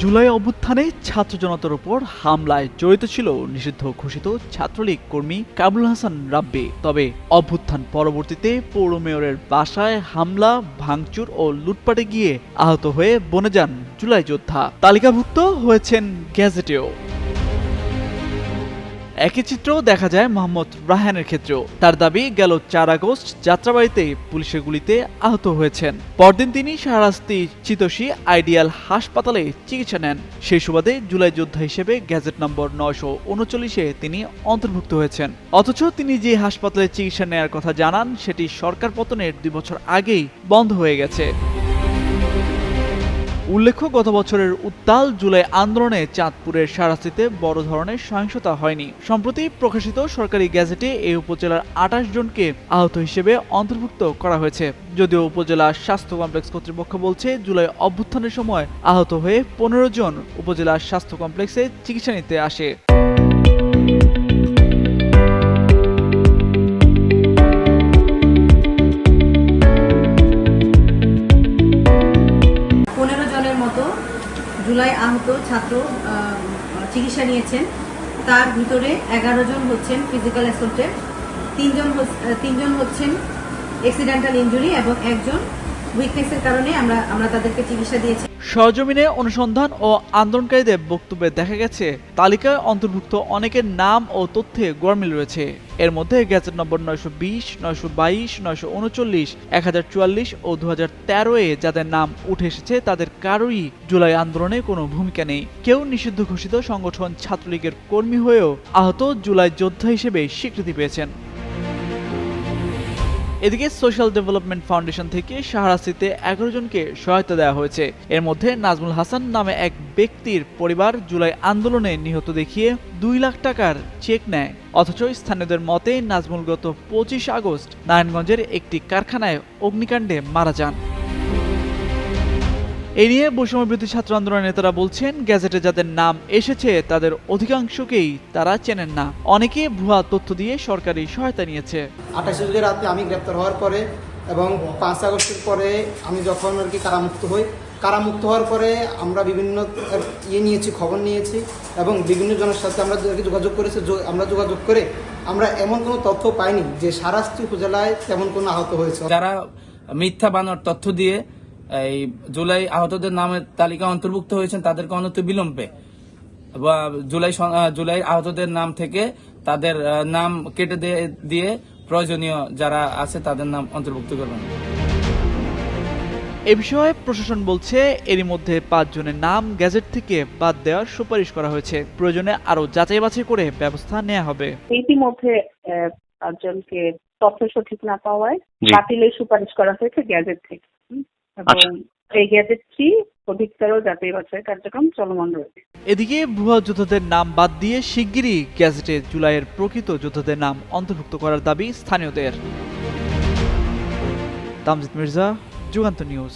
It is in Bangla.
জুলাই অভ্যুত্থানে ছাত্র জনতার উপর হামলায় জড়িত ছিল নিষিদ্ধ ঘোষিত ছাত্রলীগ কর্মী কামরুল হাসান রাব্বি। তবে অভ্যুত্থান পরবর্তীতে পৌর মেয়রের বাসায় হামলা, ভাঙচুর ও লুটপাটে গিয়ে আহত হয়ে বনে যান জুলাই যোদ্ধা। তালিকাভুক্ত হয়েছেন গ্যাজেটেও। একই চিত্র দেখা যায় মোহাম্মদ রায়হানের ক্ষেত্রেও। তার দাবি, গেল ৪ আগস্ট যাত্রাবাড়িতে পুলিশের গুলিতে আহত হয়েছেন। পরদিন তিনি শাহরাস্তি চিতোষী আইডিয়াল হাসপাতালে চিকিৎসা নেন। সেই সুবাদে জুলাই যোদ্ধা হিসেবে গ্যাজেট নম্বর ৯৩৯-এ তিনি অন্তর্ভুক্ত হয়েছেন। অথচ তিনি যে হাসপাতালে চিকিৎসা নেয়ার কথা জানান, সেটি সরকার পতনের ২ বছর আগেই বন্ধ হয়ে গেছে। উল্লেখ্য, গত বছরের উত্তাল জুলাই আন্দোলনে চাঁদপুরের শাহরাস্তিতে বড় ধরনের সহিংসতা হয়নি। সম্প্রতি প্রকাশিত সরকারি গ্যাজেটে এই উপজেলার ২৮ জনকে আহত হিসেবে অন্তর্ভুক্ত করা হয়েছে। যদিও উপজেলা স্বাস্থ্য কমপ্লেক্স কর্তৃপক্ষ বলছে, জুলাই অভ্যুত্থানের সময় আহত হয়ে ১৫ জন উপজেলা স্বাস্থ্য কমপ্লেক্সে চিকিৎসা নিতে আসে। জুলাই আহত ছাত্র চিকিৎসা নিয়েছেন। তার ভিতরে ১১ জন হচ্ছেন ফিজিক্যাল অ্যাসল্টেড, ৩ জন হচ্ছেন অ্যাক্সিডেন্টাল ইনজুরি এবং একজন উইকনেসের কারণে আমরা তাদেরকে চিকিৎসা দিয়েছি। সরজমিনে অনুসন্ধান ও আন্দোলনকারীদের বক্তব্যে দেখা গেছে, তালিকায় অন্তর্ভুক্ত অনেকের নাম ও তথ্যে গরমিল রয়েছে। এর মধ্যে গ্যাজেট নম্বর ৯২০, ৯২২, ৯৩৯, ১০৪৪ ও ২০১৩-এ যাদের নাম উঠে এসেছে, তাদের কারোই জুলাই আন্দোলনে কোনো ভূমিকা নেই। কেউ নিষিদ্ধ ঘোষিত সংগঠন ছাত্রলীগের কর্মী হয়েও আহত জুলাই যোদ্ধা হিসেবে স্বীকৃতি পেয়েছেন। এদিকে সোশ্যাল ডেভেলপমেন্ট ফাউন্ডেশন থেকে শাহরাস্তিতে ১১ জনকে সহায়তা দেওয়া হয়েছে। এর মধ্যে নাজমুল হাসান নামে এক ব্যক্তির পরিবার জুলাই আন্দোলনে নিহত দেখিয়ে ২ লাখ টাকার চেক নেয়। অথচ স্থানীয়দের মতে, নাজমুল গত ২৫ আগস্ট নারায়ণগঞ্জের একটি কারখানায় অগ্নিকাণ্ডে মারা যান। এ নিয়ে বৈষম্যবিরোধী ছাত্র আন্দোলনের নেতারা বলছেন, গ্যাজেটে যাদের নাম এসেছে তাদের অধিকাংশকেই তারা চেনেন না। অনেকে ভুয়া তথ্য দিয়ে সরকারি সহায়তা নিয়েছে। ২৮ জুলাই রাতে আমি গ্রেপ্তার হওয়ার পরে এবং ৫ আগস্টের পরে আমি যখন আর কি কারামুক্ত হই, কারামুক্ত হওয়ার পরে আমরা বিভিন্ন খবর নিয়েছি এবং বিভিন্ন জনের সাথে আমরা যোগাযোগ করেছি। আমরা যোগাযোগ করে আমরা এমন কোনো তথ্য পাইনি যে শাহরাস্তি উপজেলায় তেমন কোনো আহত হয়েছে। যারা মিথ্যা বানোয়ার তথ্য দিয়ে এই জুলাই আহতদের নামের তালিকা অন্তর্ভুক্ত হয়েছেন, তাদেরকে অনতি বিলম্বে বা জুলাই আহতদের নাম থেকে তাদের নাম কেটে দিয়ে প্রয়োজনীয় যারা আছে তাদের নাম অন্তর্ভুক্ত করবেন। এ বিষয়ে প্রশাসন বলছে, এরই মধ্যে ৫ জনের নাম গ্যাজেট থেকে বাদ দেওয়ার সুপারিশ করা হয়েছে। প্রয়োজনে আরো যাচাই বাছাই করে ব্যবস্থা নেওয়া হবে। ইতিমধ্যে ৫ জনকে তথ্য সঠিক না পাওয়ায় বাতিলের সুপারিশ করা হয়েছে গ্যাজেট থেকে, এবং এই গ্যাজেটটি অধিকতর যাচাই বাছাই কার্যক্রম চলমান রয়েছে। এদিকে ভুয়া যোদ্ধাদের নাম বাদ দিয়ে শিগগিরই গ্যাজেটে জুলাইয়ের প্রকৃত যোদ্ধাদের নাম অন্তর্ভুক্ত করার দাবি স্থানীয়দের। তামজিদ মির্জা, যুগান্তর নিউজ।